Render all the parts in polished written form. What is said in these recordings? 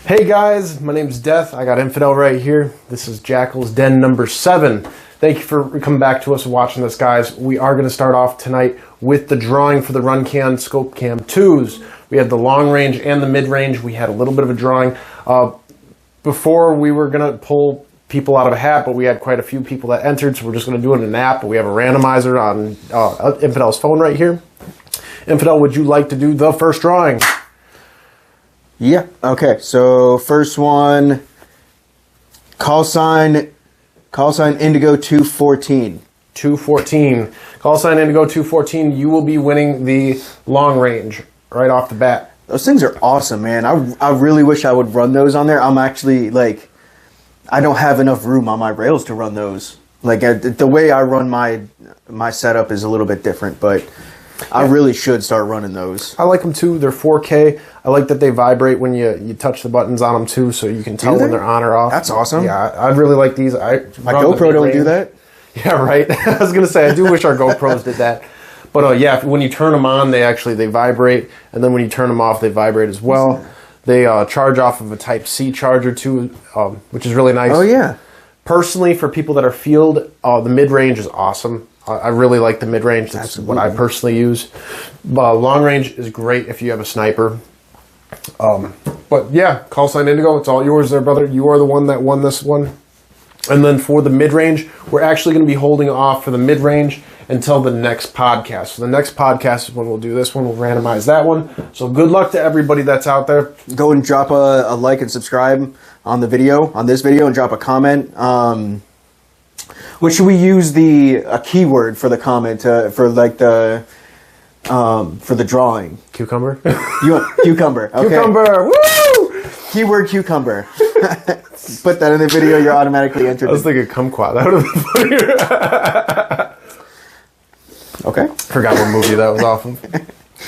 Hey guys, my name's Death. I got Infidel right here. This is Jackals Den number 7. Thank you for coming back to us and watching this, guys. We are going to start off tonight with the drawing for the Run Cam Scope Cam 2s. We had the long range and the mid range. We had a little bit of a drawing. Before we were going to pull people out of a hat, but we had quite a few people that entered, so we're just going to do it in an app. We have a randomizer on Infidel's phone right here. Infidel, would you like to do the first drawing? Yeah. Okay. So first one, call sign Indigo 214. 214. Call sign Indigo 214. You will be winning the long range right off the bat. Those things are awesome, man. I really wish I would run those on there. I'm actually like, I don't have enough room on my rails to run those. Like the way I run my setup is a little bit different, but I really should start running those. I like them too. They're 4K. I like that they vibrate when you touch the buttons on them too, so you can tell when they're on or off. That's awesome. Yeah, I really like these. My GoPro don't do that. Yeah, right. I was gonna say I do wish our GoPros did that. But yeah, when you turn them on, they vibrate, and then when you turn them off, they vibrate as well. They charge off of a Type-C charger too, which is really nice. Oh yeah. Personally, for people that are field, the mid-range is awesome. I really like the mid-range. That's what I personally use. Long range is great if you have a sniper. But yeah, call sign Indigo, it's all yours there, brother. You are the one that won this one. And then for the mid-range, we're actually going to be holding off for the mid-range until the next podcast. So the next podcast is when we'll do this one. We'll randomize that one. So good luck to everybody that's out there. Go and drop a like and subscribe on this video, and drop a comment. What should we use a keyword for the comment for the drawing? Cucumber. Cucumber. Okay. Cucumber. Woo! Keyword cucumber. Put that in the video. You're automatically entered. I was thinking kumquat. That would have been funnier. Okay. Forgot what movie that was off of.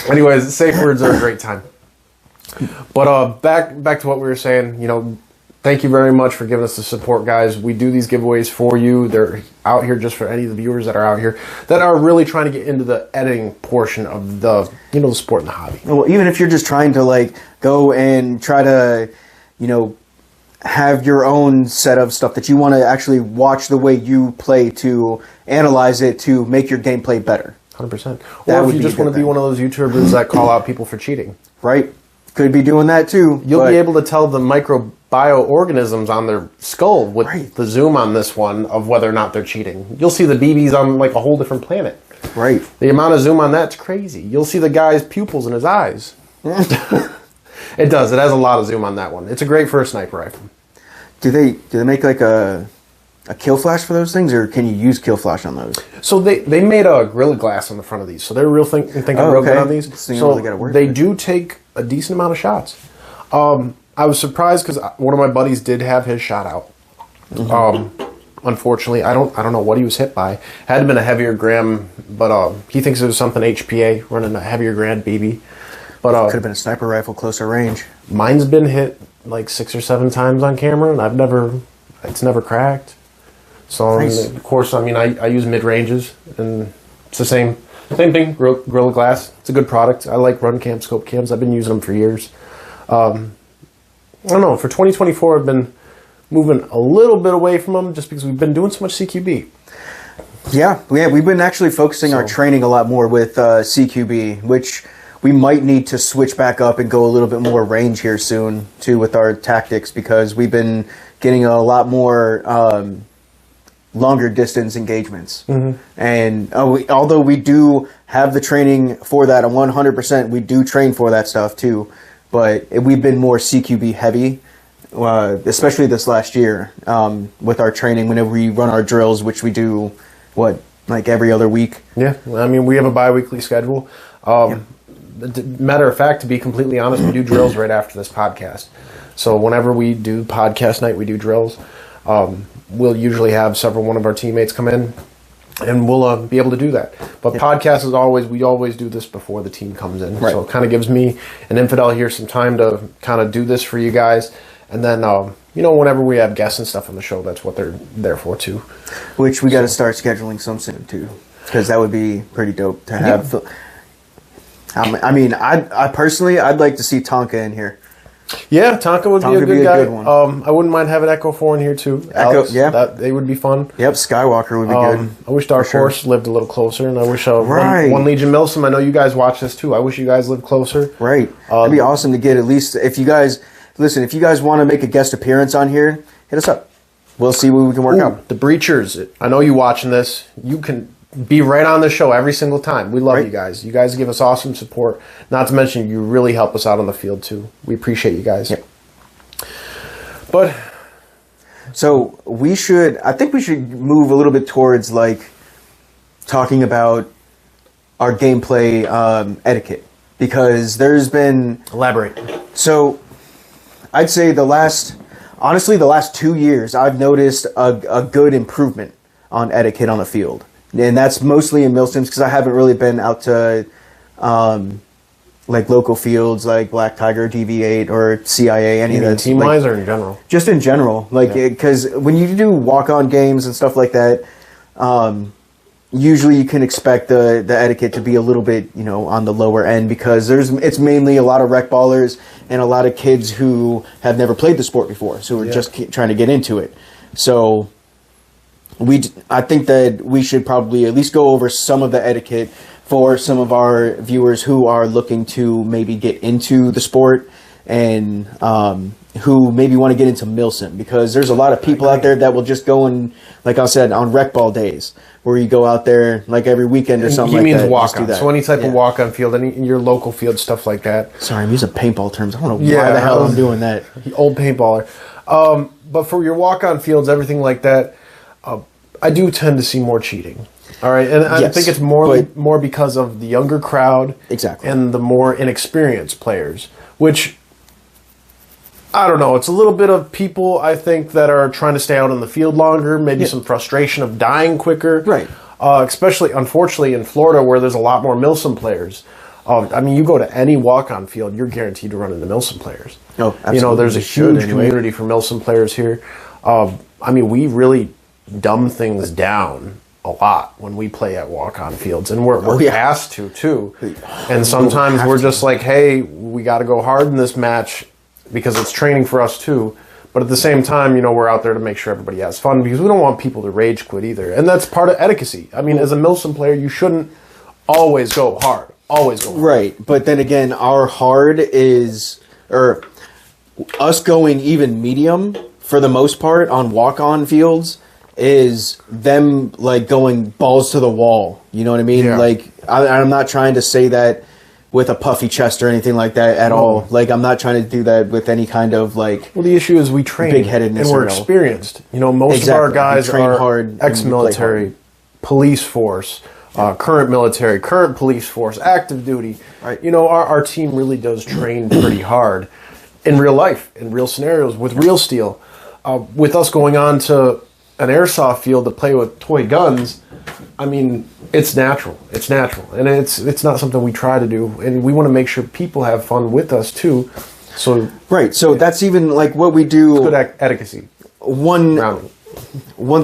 Anyways, safe words are a great time. But back to what we were saying. You know, thank you very much for giving us the support, guys. We do these giveaways for you. They're out here just for any of the viewers that are out here that are really trying to get into the editing portion of the sport and the hobby. Well, even if you're just trying to go and try to, have your own set of stuff that you want to actually watch the way you play to analyze it to make your gameplay better. 100%. Or if you just want to be one of those YouTubers that call out people for cheating. Right. Could be doing that too. You'll be able to tell the microbioorganisms on their skull with the zoom on this one of whether or not they're cheating. You'll see the BBs on like a whole different planet. Right. The amount of zoom on that's crazy. You'll see the guy's pupils in his eyes. It does. It has a lot of zoom on that one. It's a great first sniper rifle. Do they make like a kill flash for those things, or can you use kill flash on those? So they made a Gorilla Glass on the front of these, so they're real thinking real good on these. So they do take a decent amount of shots. I was surprised because one of my buddies did have his shot out. Unfortunately, I don't know what he was hit by. Had been a heavier gram, but he thinks it was something HPA running a heavier gram BB. But could have been a sniper rifle closer range. Mine's been hit like 6 or 7 times on camera, and it's never cracked. So nice. Of course, I mean, I use mid ranges, and it's the same thing. Gorilla Glass. It's a good product. I like Run Cam Scope Cams. I've been using them for years. I don't know. For 2024, I've been moving a little bit away from them just because we've been doing so much CQB. Yeah, we've been actually focusing our training a lot more with CQB, which we might need to switch back up and go a little bit more range here soon too with our tactics, because we've been getting a lot more longer distance engagements. And although we do have the training for that, and 100% we do train for that stuff too, but we've been more CQB heavy, especially this last year with our training whenever we run our drills, which we do like every other week. Yeah, I mean, we have a bi-weekly schedule. Matter of fact, to be completely honest, we do drills right after this podcast. So whenever we do podcast night, we do drills. We'll usually have one of our teammates come in, and we'll be able to do that. But podcast is we always do this before the team comes in. Right. So it kind of gives me and Infidel here some time to kind of do this for you guys. And then, whenever we have guests and stuff on the show, that's what they're there for too. Which we got to start scheduling some soon too, because that would be pretty dope to have. Yeah. I mean, I personally, I'd like to see Tonka in here. Yeah, Tonka would be a good guy. Good one. I wouldn't mind having Echo 4 in here too. Echo, Alex, yeah. They would be fun. Yep, Skywalker would be good. I wish Dark Horse lived a little closer, and I wish Right. One Legion Milsim. I know you guys watch this too. I wish you guys lived closer. Right. It'd be awesome to get at least, if you guys want to make a guest appearance on here, hit us up. We'll see what we can work out. The Breachers. I know you watching this. You can be right on the show every single time. We love you guys. You guys give us awesome support. Not to mention, you really help us out on the field too. We appreciate you guys. Yep. But so I think we should move a little bit towards like talking about our gameplay etiquette, because there's been elaborate. So I'd say the last 2 years I've noticed a good improvement on etiquette on the field, and that's mostly in MILSIMs because I haven't really been out to like local fields like Black Tiger, DV8, or CIA, any of that. Team wise or in general? Just in general, like because when you do walk-on games and stuff like that, usually you can expect the etiquette to be a little bit, on the lower end, because it's mainly a lot of rec ballers and a lot of kids who have never played the sport before, so we're just trying to get into it. So I think that we should probably at least go over some of the etiquette for some of our viewers who are looking to maybe get into the sport and who maybe want to get into MILSIM, because there's a lot of people out there that will just go and, like I said, on rec ball days, where you go out there like every weekend or something like that. He means walk-on. So any type of walk-on field, in your local field, stuff like that. Sorry, I'm using paintball terms. I don't know why the hell I'm doing that. Old paintballer. But for your walk-on fields, everything like that, I do tend to see more cheating. All right, and I think it's more because of the younger crowd, and the more inexperienced players, which I don't know. It's a little bit of people, I think, that are trying to stay out on the field longer. Maybe some frustration of dying quicker, right? Especially, unfortunately, in Florida, where there's a lot more MILSIM players. I mean, you go to any walk-on field, you're guaranteed to run into MILSIM players. Oh, absolutely. There's a huge community for MILSIM players here. I mean, we really dumb things down a lot when we play at walk-on fields, and we're asked to too. And sometimes we're just like, hey, we got to go hard in this match because it's training for us too. But at the same time, we're out there to make sure everybody has fun, because we don't want people to rage quit either. And that's part of etiquette. I mean, as a MILSIM player, you shouldn't always go hard. Always go hard. Right. But then again, our hard is, or us going even medium for the most part on walk-on fields, is them like going balls to the wall. You know what I mean? Yeah. Like I'm not trying to say that with a puffy chest or anything like that at all. Like I'm not trying to do that with any kind of like. Well, the issue is we train big-headedness and we're experienced. Most of our guys are hard, ex-military, police force, current military, current police force, active duty. Right. Our team really does train pretty hard in real life, in real scenarios, with real steel. With us going on to an airsoft field to play with toy guns, I mean, it's natural. It's natural, and it's not something we try to do, and we want to make sure people have fun with us too. So So that's even like what we do. Good etiquette. One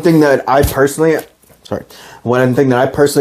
thing that I personally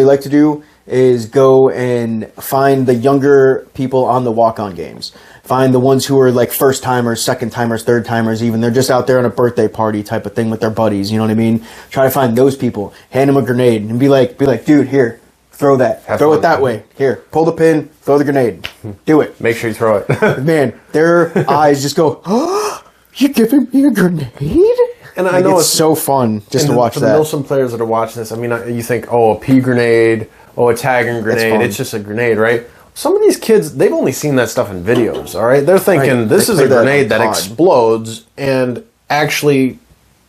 like to do is go and find the younger people on the walk-on games. Find the ones who are like first timers, second timers, third timers even. They're just out there on a birthday party type of thing with their buddies, you know what I mean? Try to find those people. Hand them a grenade and be like, dude, here, throw that. Throw it that way. Here, pull the pin, throw the grenade. Do it. Make sure you throw it. Man, their eyes just go, oh, you giving me a grenade? And I know it's so fun just to watch that. For the MILSIM players that are watching this, I mean, you think, a pea grenade, a tagging grenade, it's just a grenade, right? Some of these kids, they've only seen that stuff in videos, all right? They're thinking, this is a grenade that explodes and actually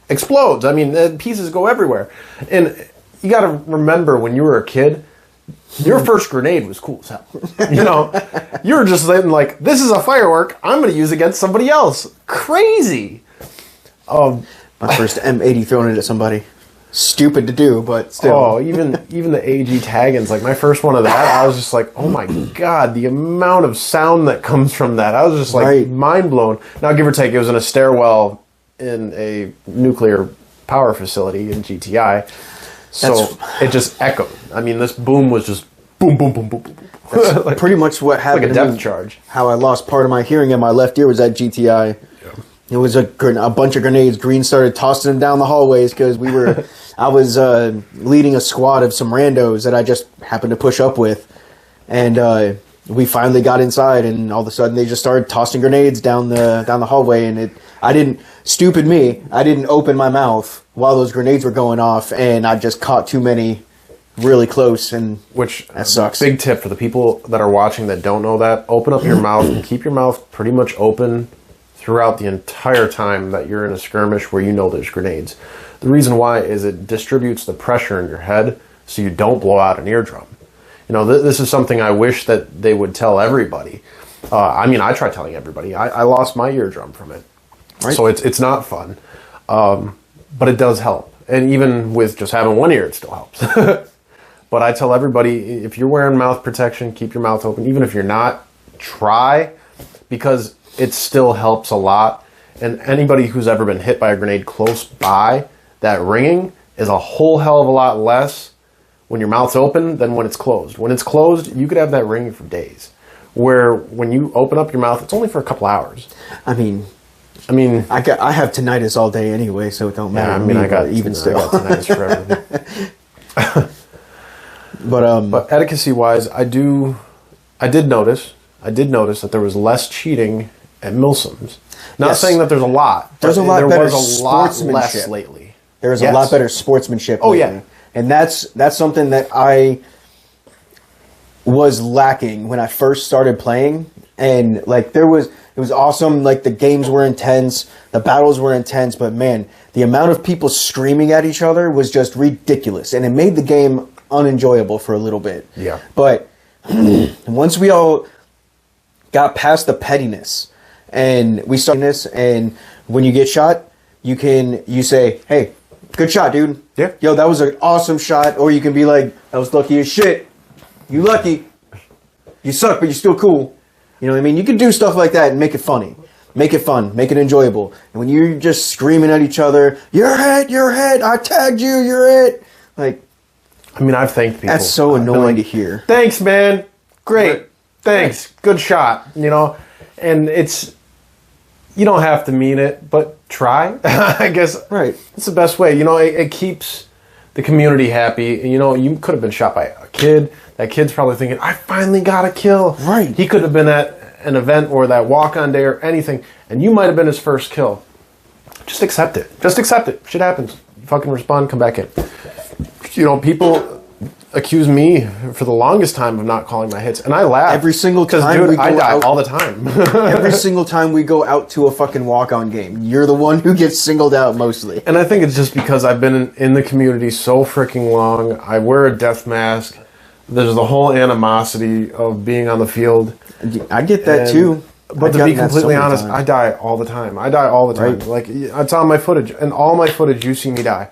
explodes. I mean, pieces go everywhere. And you got to remember, when you were a kid, your first grenade was cool as hell. You were just like, this is a firework, I'm going to use it against somebody else. Crazy. My first M80 thrown it at somebody. Stupid to do, but still. Oh, even the AG taggins, like my first one of that, I was just like, oh my god, the amount of sound that comes from that. I was just like mind blown. Now, give or take, it was in a stairwell in a nuclear power facility in GTI, so it just echoed. I mean, this boom was just boom, boom, boom, boom, boom, boom. That's pretty much what happened. Like a depth charge. How I lost part of my hearing in my left ear was at GTI. Yeah. It was a bunch of grenades. Green started tossing them down the hallways because I was leading a squad of some randos that I just happened to push up with. And we finally got inside, and all of a sudden they just started tossing grenades down the hallway. And I didn't open my mouth while those grenades were going off, and I just caught too many really close, and that sucks. Big tip for the people that are watching that don't know that: open up your mouth and keep your mouth pretty much open throughout the entire time that you're in a skirmish where you know there's grenades. The reason why is it distributes the pressure in your head so you don't blow out an eardrum. You know, this is something I wish that they would tell everybody. I try telling everybody. I lost my eardrum from it. Right. So it's not fun. But it does help. And even with just having one ear, it still helps. But I tell everybody, if you're wearing mouth protection, keep your mouth open. Even if you're not, try, because it still helps a lot. And anybody who's ever been hit by a grenade close by, that ringing is a whole hell of a lot less when your mouth's open than when it's closed. When it's closed, you could have that ringing for days. Where when you open up your mouth, it's only for a couple hours. I have tinnitus all day anyway, so it don't matter. I got tinnitus forever. But etiquette-wise, I did notice that there was less cheating at MILSIMs. Not saying that there's a lot. There was a lot less lately. There's a lot better sportsmanship lately. Yeah. And that's something that I was lacking when I first started playing. And like it was awesome. Like the games were intense, the battles were intense, but man, the amount of people screaming at each other was just ridiculous, and it made the game unenjoyable for a little bit. Yeah. But once we all got past the pettiness and we started this, and when you get shot, you say, "Hey, good shot, dude. Yeah. Yo, that was an awesome shot." Or you can be like, "That was lucky as shit. You lucky. You suck, but you're still cool." You know what I mean? You can do stuff like that and make it funny. Make it fun. Make it enjoyable. And when you're just screaming at each other, "You're hit, I tagged you, you're it." Like, I've thanked people. That's so annoying to hear. Thanks, man. Great. Thanks. Good shot. You know, and you don't have to mean it, but try. I guess. Right. It's the best way. You know, it keeps the community happy. And, you know, you could have been shot by a kid. That kid's probably thinking, "I finally got a kill." Right. He could have been at an event or that walk-on day or anything, and you might have been his first kill. Just accept it. Just accept it. Shit happens. You fucking respond, come back in. You know, people accuse me for the longest time of not calling my hits, and I laugh. Every single time dude, I die all the time. Every single time we go out to a fucking walk-on game, you're the one who gets singled out mostly. And I think it's just because I've been in the community so freaking long. I wear a death mask. There's the whole animosity of being on the field. I get that too. But to be completely honest, I die all the time. I die all the time. Right. Like, it's on my footage. And all my footage, you see me die.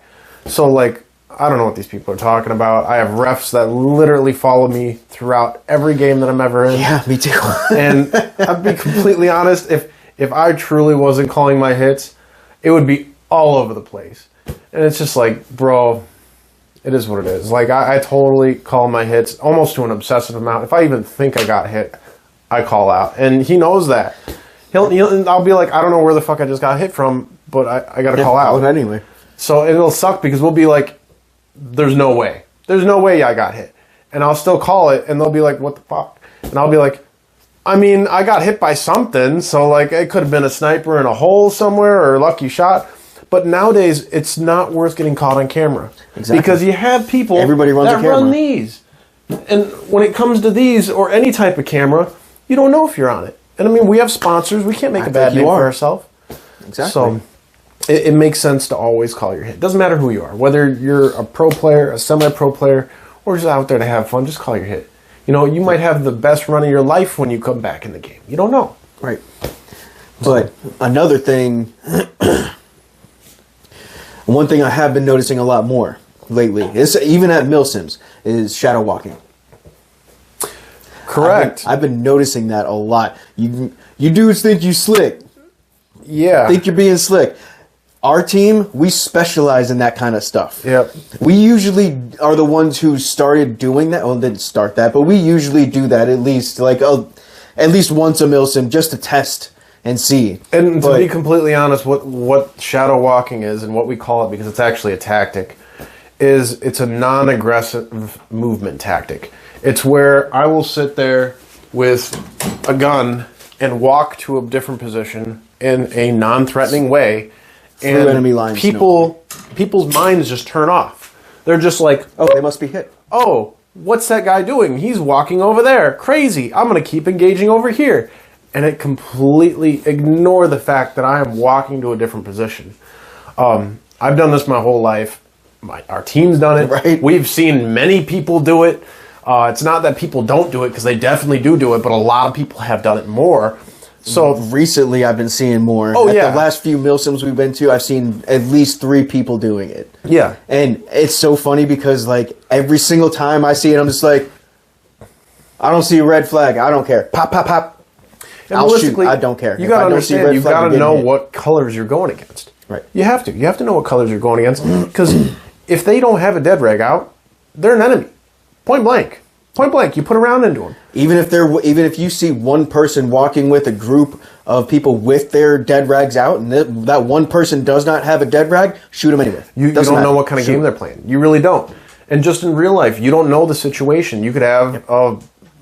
So, like, I don't know what these people are talking about. I have refs that literally follow me throughout every game that I'm ever in. Yeah, me too. And I'd be completely honest, if I truly wasn't calling my hits, it would be all over the place. And it's just like, bro, it is what it is. Like, I totally call my hits almost to an obsessive amount. If I even think I got hit, I call out. And he knows that. I'll be like, I don't know where the fuck I just got hit from, but I got to call out. Anyway. So it'll suck because we'll be like, there's no way. There's no way I got hit. And I'll still call it, and they'll be like, what the fuck? And I'll be like, I got hit by something, so like it could have been a sniper in a hole somewhere or a lucky shot. But nowadays, it's not worth getting caught on camera. Exactly. Because you have people that run these. And when it comes to these or any type of camera, you don't know if you're on it. And we have sponsors. We can't make a bad name for ourselves. Exactly. So it makes sense to always call your hit. Doesn't matter who you are. Whether you're a pro player, a semi-pro player, or just out there to have fun, just call your hit. You know, you might have the best run of your life when you come back in the game. You don't know. Right. But another thing, one thing I have been noticing a lot more lately, is even at MILSIMs, is shadow walking. Correct. I've been noticing that a lot. You dudes think you slick. Yeah. Think you're being slick. our team, we specialize in that kind of stuff. Yep. We usually are the ones who started doing that. Well, didn't start that, but we usually do that at least at least once a MILSIM just to test and see. And to be completely honest, what shadow walking is and what we call it, because it's actually a tactic, is it's a non-aggressive movement tactic. It's where I will sit there with a gun and walk to a different position in a non-threatening way. And enemy lines, people's minds just turn off. They're just like, oh, they must be hit. Oh, what's that guy doing? He's walking over there. Crazy. I'm going to keep engaging over here. And it completely ignore the fact that I am walking to a different position. I've done this my whole life. Our team's done it. Right. We've seen many people do it. It's not that people don't do it, because they definitely do it, but a lot of people have done it more. So recently, I've been seeing more. Oh, At yeah. the last few MILSIMs we've been to, I've seen at least 3 people doing it. Yeah. And it's so funny because, like, every single time I see it, I'm just like, I don't see a red flag. I don't care. Pop, pop, pop. And I'll shoot. I don't care. You got to understand, you got to know what colors you're going against. Right. You have to. You have to know what colors you're going against, because if they don't have a dead rag out, they're an enemy. Point blank. Point blank. You put a round into them. Even if you see one person walking with a group of people with their dead rags out, and that one person does not have a dead rag, shoot them anyway. You don't know what kind of game they're playing. You really don't. And just in real life, you don't know the situation. You could have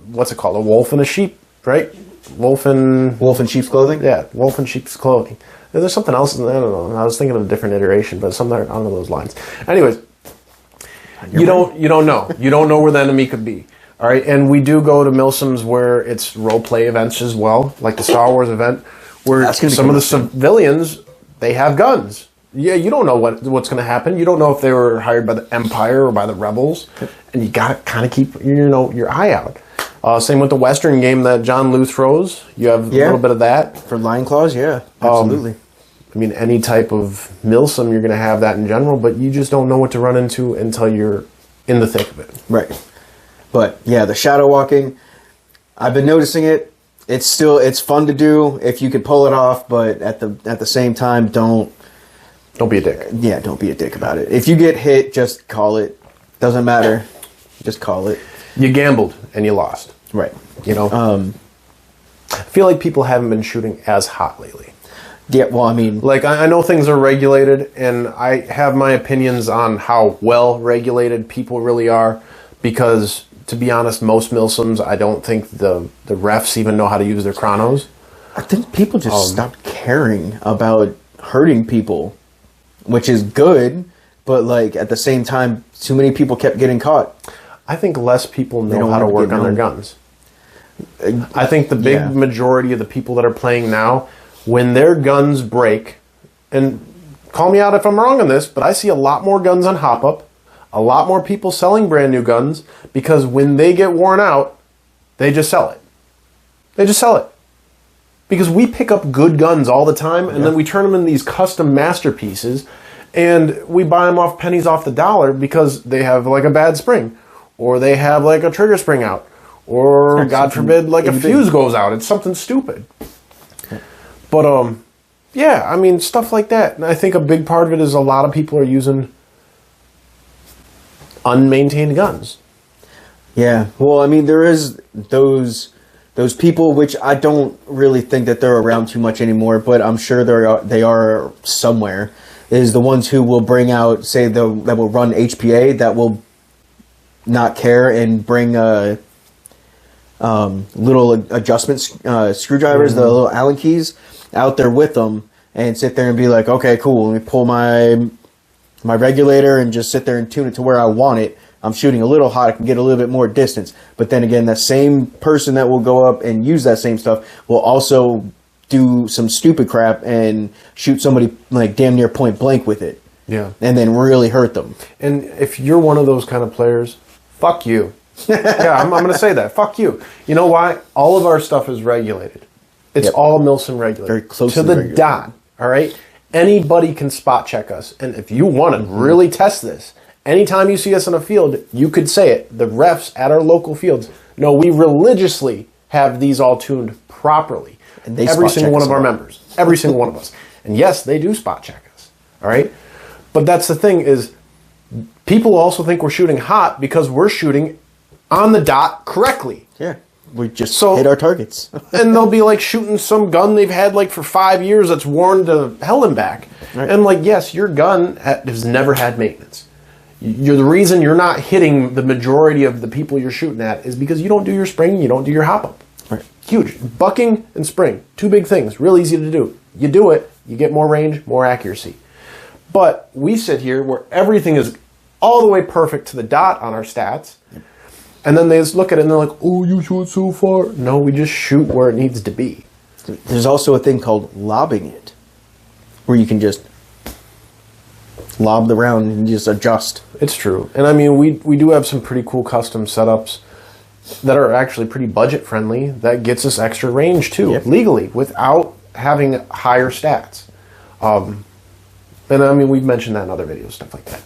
what's it called? A wolf and a sheep, right? Wolf in sheep's clothing. Yeah, wolf in sheep's clothing. There's something else. I don't know. I was thinking of a different iteration, but something along those lines. Anyways, you don't know. You don't know where the enemy could be. All right, and we do go to MILSIMs where it's role play events as well, like the Star Wars event, where some of the civilians, they have guns. Yeah, you don't know what's going to happen. You don't know if they were hired by the Empire or by the Rebels, and you got to kind of keep your eye out. Same with the Western game that John Lou throws. You have a little bit of that. For Lion Claws, yeah, absolutely. I mean, any type of MILSIM, you're going to have that in general, but you just don't know what to run into until you're in the thick of it. Right. But yeah, the shadow walking, I've been noticing it. It's fun to do if you could pull it off, but at the same time, don't be a dick. Yeah, don't be a dick about it. If you get hit, just call it. Doesn't matter. Just call it. You gambled and you lost. Right. You know? I feel like people haven't been shooting as hot lately. Yeah, well, I mean... Like, I know things are regulated, and I have my opinions on how well regulated people really are, because... To be honest, most MILSIMs, I don't think the refs even know how to use their chronos. I think people just stopped caring about hurting people, which is good, but like at the same time, too many people kept getting caught. I think less people know how to work on their guns. I think the big majority of the people that are playing now, when their guns break, and call me out if I'm wrong on this, but I see a lot more guns on hop-up, a lot more people selling brand new guns, because when they get worn out, they just sell it. They just sell it. Because we pick up good guns all the time, and then we turn them into these custom masterpieces, and we buy them off pennies off the dollar because they have like a bad spring, or they have like a trigger spring out, or God forbid, like a fuse goes out. It's something stupid. But yeah, I mean, stuff like that. And I think a big part of it is a lot of people are using unmaintained guns. Yeah, well, I mean, there is those people, which I don't really think that they're around too much anymore, but I'm sure they are somewhere, is the ones who will bring out, say, that will run HPA, that will not care and bring little adjustment screwdrivers, the little Allen keys, out there with them, and sit there and be like, okay, cool, let me pull my regulator and just sit there and tune it to where I want it. I'm shooting a little hot, I can get a little bit more distance. But then again, that same person that will go up and use that same stuff will also do some stupid crap and shoot somebody like damn near point blank with it. Yeah. And then really hurt them. And if you're one of those kind of players, fuck you. Yeah, I'm going to say that. Fuck you. You know why? All of our stuff is regulated. It's all MILSIM regulated. Very close to the dot. All right? Anybody can spot check us. And if you want to really test this, anytime you see us in a field, you could say it. The refs at our local fields know we religiously have these all tuned properly. And every single one of our members. Every single one of us. And yes, they do spot check us. All right. But that's the thing is people also think we're shooting hot because we're shooting on the dot correctly. Yeah. We just hit our targets. And they'll be like shooting some gun they've had like for 5 years that's worn to hell and back. Right. And like, yes, your gun has never had maintenance. You're the reason you're not hitting the majority of the people you're shooting at is because you don't do your spring, you don't do your hop up. Right. Huge. Bucking and spring, two big things, real easy to do. You do it, you get more range, more accuracy. But we sit here where everything is all the way perfect to the dot on our stats. Yep. And then they just look at it and they're like, oh, you shoot so far. No, we just shoot where it needs to be. There's also a thing called lobbing it, where you can just lob the round and just adjust. It's true. And I mean, we do have some pretty cool custom setups that are actually pretty budget friendly that gets us extra range too, yep. legally, without having higher stats. And I mean, we've mentioned that in other videos, stuff like that.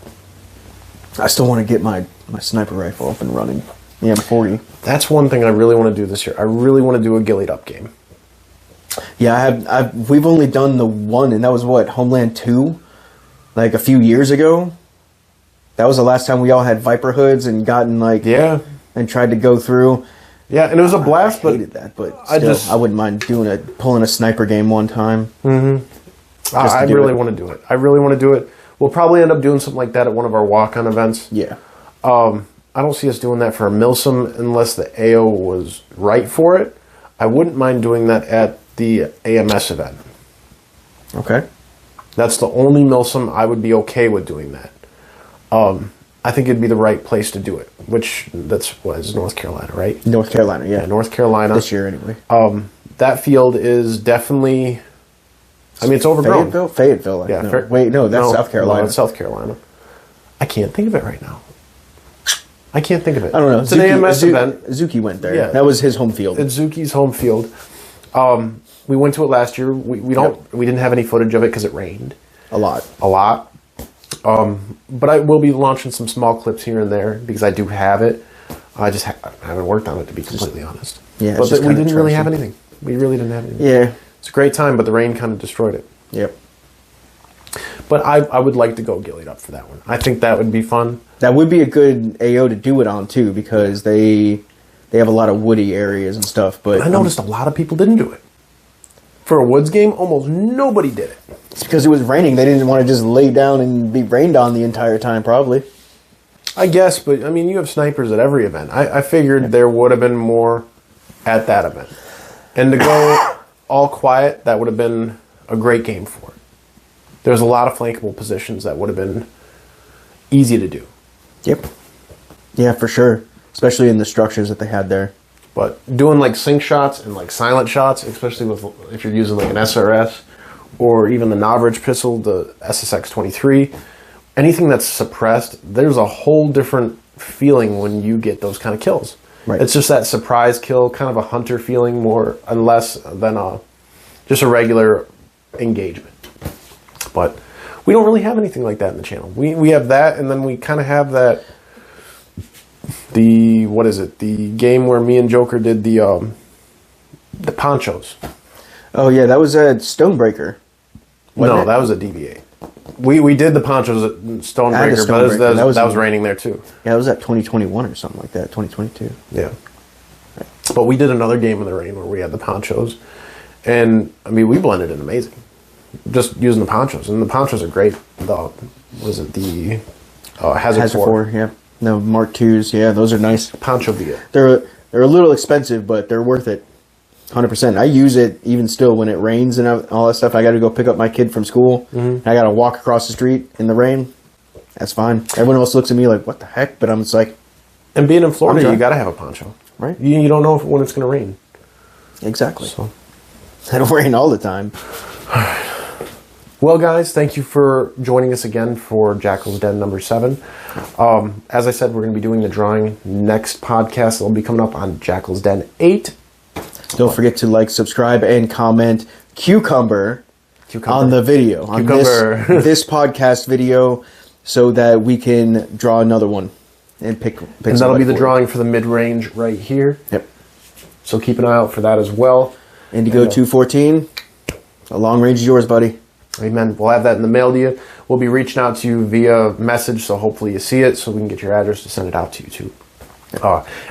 I still want to get my sniper rifle up and running. The M40. That's one thing I really want to do this year. I really want to do a ghillied up game. Yeah, we've only done the one, and that was what, Homeland 2? Like a few years ago? That was the last time we all had Viper hoods and gotten like... Yeah. And tried to go through. Yeah, and it was a blast, I hated that, but still, I wouldn't mind pulling a sniper game one time. Mm-hmm. I really want to do it. I really want to do it. We'll probably end up doing something like that at one of our walk-on events. Yeah. I don't see us doing that for a MILSIM unless the AO was right for it. I wouldn't mind doing that at the AMS event. Okay. That's the only MILSIM I would be okay with doing that. I think it'd be the right place to do it, which is North Carolina, right? North Carolina, yeah. North Carolina. This year, anyway. That field is definitely... I mean, it's overgrown. Fayetteville. Yeah. No, that's South Carolina. No, it's South Carolina. I can't think of it right now. I can't think of it. I don't know. It's an AMS event. Zuki went there. Yeah. That was his home field. It's Zuki's home field. We went to it last year. We didn't have any footage of it because it rained. A lot. But I will be launching some small clips here and there because I do have it. I just haven't worked on it, to be completely honest. Yeah. But we didn't really have anything. We really didn't have anything. Yeah. It's a great time, but the rain kind of destroyed it. Yep. But I would like to go ghillied up for that one. I think that would be fun. That would be a good AO to do it on, too, because they have a lot of woody areas and stuff. But I noticed a lot of people didn't do it. For a woods game, almost nobody did it. It's because it was raining. They didn't want to just lay down and be rained on the entire time, probably. I guess, but I mean, you have snipers at every event. I figured there would have been more at that event. And to go all quiet, that would have been a great game for it. There's a lot of flankable positions that would have been easy to do. Yep. Yeah, for sure. Especially in the structures that they had there. But doing like sync shots and like silent shots, especially if you're using like an SRS or even the Novrich pistol, the SSX-23, anything that's suppressed, there's a whole different feeling when you get those kind of kills. Right. It's just that surprise kill, kind of a hunter feeling more and less than just a regular engagement. But we don't really have anything like that in the channel. We have that, and then we kind of have that, the game where me and Joker did the ponchos. Oh yeah, that was a Stonebreaker. No, that was a DVA. We did the ponchos at Stonebreaker, but that was raining there too. Yeah, it was at 2021 or something like that, 2022. Yeah. But we did another game in the rain where we had the ponchos. And, I mean, we blended in amazing. Just using the ponchos. And the ponchos are great. The Hazard 4? Yeah. No, Mark IIs. Yeah, those are nice. Poncho be it. They're a little expensive, but they're worth it. 100%. I use it even still when it rains and all that stuff. I got to go pick up my kid from school. Mm-hmm. I got to walk across the street in the rain. That's fine. Everyone else looks at me like, what the heck? But I'm just like... And being in Florida, you got to have a poncho. Right. You don't know when it's going to rain. Exactly. So. It'll rain all the time. Well, guys, thank you for joining us again for Jackal's Den number 7. As I said, we're going to be doing the drawing next podcast. It'll be coming up on Jackal's Den 8. Don't forget to like, subscribe, and comment cucumber on the video. On this podcast video, so that we can draw another one and pick and that'll be the drawing for the mid-range right here. Yep. So keep an eye out for that as well. Indigo 214. A long range is yours, buddy. Amen. We'll have that in the mail to you. We'll be reaching out to you via message, so hopefully you see it, so we can get your address to send it out to you too.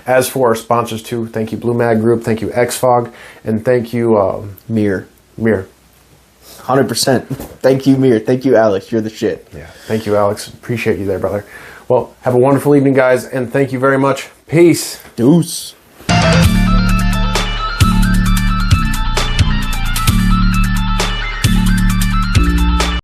As for our sponsors too, thank you Blue Mag Group, thank you XFog, and thank you Mir. 100%. Thank you, Mir. Thank you, Alex. You're the shit. Yeah, thank you, Alex. Appreciate you there, brother. Well, have a wonderful evening, guys, and thank you very much. Peace. Deuce.